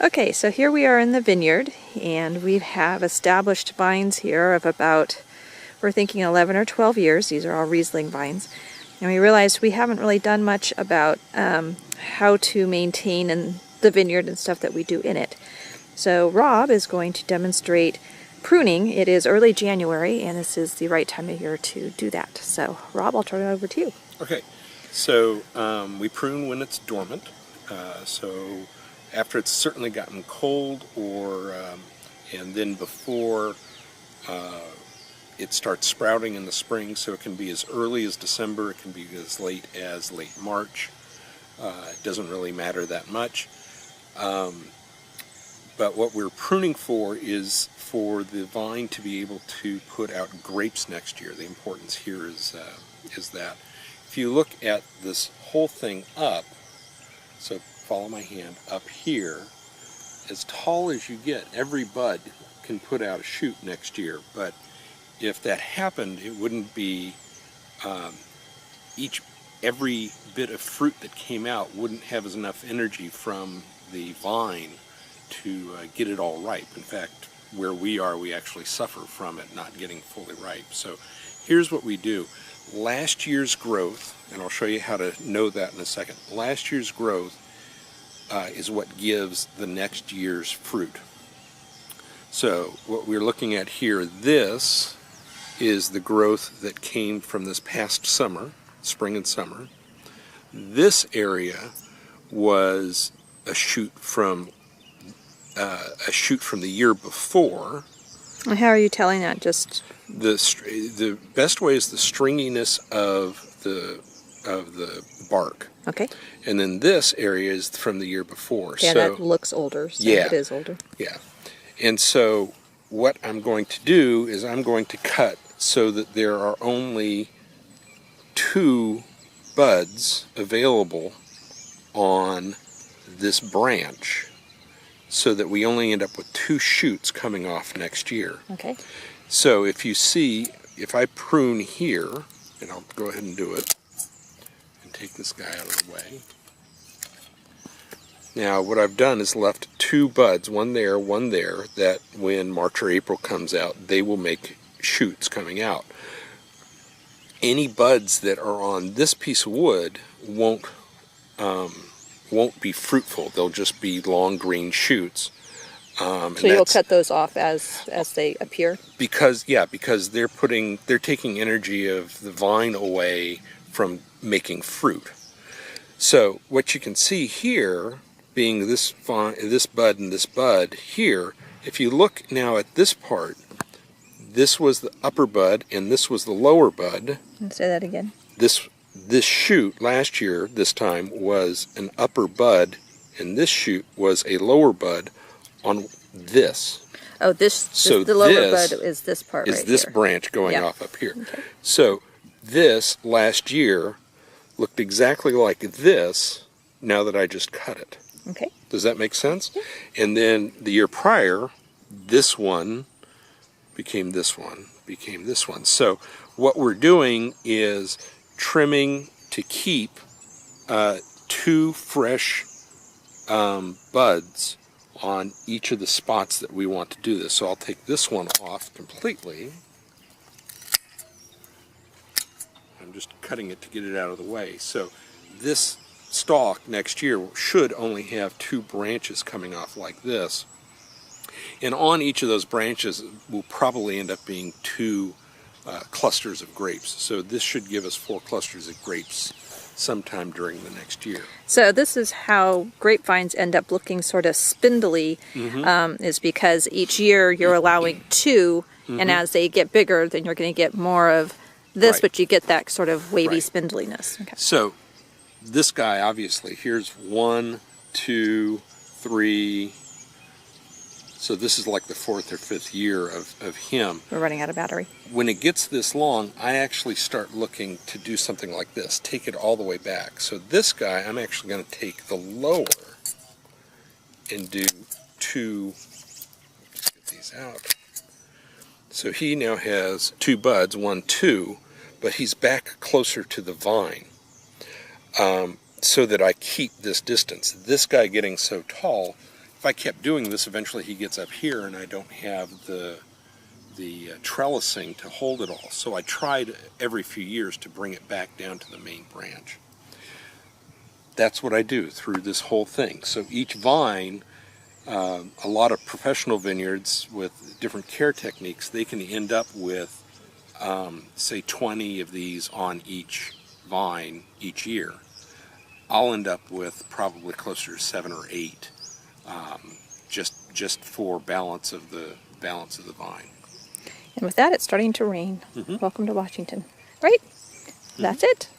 Okay, so here we are in the vineyard, and we have established vines here of about, we're thinking 11 or 12 years. These are all Riesling vines. And we realized we haven't really done much about how to maintain the vineyard and stuff that we do in it. So Rob is going to demonstrate pruning. It is early January, and this is the right time of year to do that. So Rob, I'll turn it over to you. Okay, so we prune when it's dormant. So after it's certainly gotten cold, and then before it starts sprouting in the spring, so it can be as early as December, it can be as late March. It doesn't really matter that much. But what we're pruning for is for the vine to be able to put out grapes next year. The importance here is that if you look at this whole thing up, so follow my hand up here, as tall as you get, every bud can put out a shoot next year. But if that happened, it wouldn't be every bit of fruit that came out wouldn't have enough energy from the vine to get it all ripe. In fact, where we are, we actually suffer from it not getting fully ripe. So here's what we do. Last year's growth, and I'll show you how to know that in a second. Last year's growth is what gives the next year's fruit. So what we're looking at here, this is the growth that came from this past summer, spring and summer. This area was a shoot from the year before. And how are you telling that? Just the best way is the stringiness of the bark. okay. And then this area is from the year before. Yeah, so, that looks older. So yeah, it is older. Yeah. And so what I'm going to do is I'm going to cut so that there are only 2 buds available on this branch, so that we only end up with 2 shoots coming off next year. Okay. So if you see, if I prune here, and I'll go ahead and do it, and take this guy out of the way. Now what I've done is left 2 buds, one there, that when March or April comes out, they will make shoots coming out. Any buds that are on this piece of wood won't be fruitful. They'll just be long green shoots. So you'll cut those off as they appear? Because they're taking energy of the vine away from making fruit. So what you can see here, being this bud and this bud here, if you look now at this part, this was the upper bud and this was the lower bud. And say that again. This shoot last year, this time, was an upper bud, and this shoot was a lower bud on this. Oh, the lower bud is this part right here. Is this branch going off up here. Okay. So this last year looked exactly like this now that I just cut it. Okay. Does that make sense? Yeah. And then the year prior, this one became this one, became this one. So what we're doing is trimming to keep 2 fresh buds on each of the spots that we want to do this. So I'll take this one off completely. I'm just cutting it to get it out of the way. So this stalk next year should only have 2 branches coming off like this. And on each of those branches will probably end up being 2 clusters of grapes. So this should give us 4 clusters of grapes sometime during the next year. So this is how grapevines end up looking sort of spindly, is because each year you're allowing 2, and as they get bigger, then you're going to get more of this, right, but you get that sort of wavy right, spindliness. Okay. So this guy, obviously, here's 1, 2, 3. So this is like the 4th or 5th year of him. We're running out of battery. When it gets this long, I actually start looking to do something like this, take it all the way back. So this guy, I'm actually going to take the lower and do 2, just get these out. So he now has 2 buds, 1, 2, but he's back closer to the vine, so that I keep this distance. This guy getting so tall if I kept doing this, eventually he gets up here and I don't have the trellising to hold it all. So I tried every few years to bring it back down to the main branch. That's what I do through this whole thing. So each vine, a lot of professional vineyards with different care techniques, they can end up with, say, 20 of these on each vine each year. I'll end up with probably closer to 7 or 8, just for balance of the vine. And with that, it's starting to rain. Welcome to Washington. Right? That's it.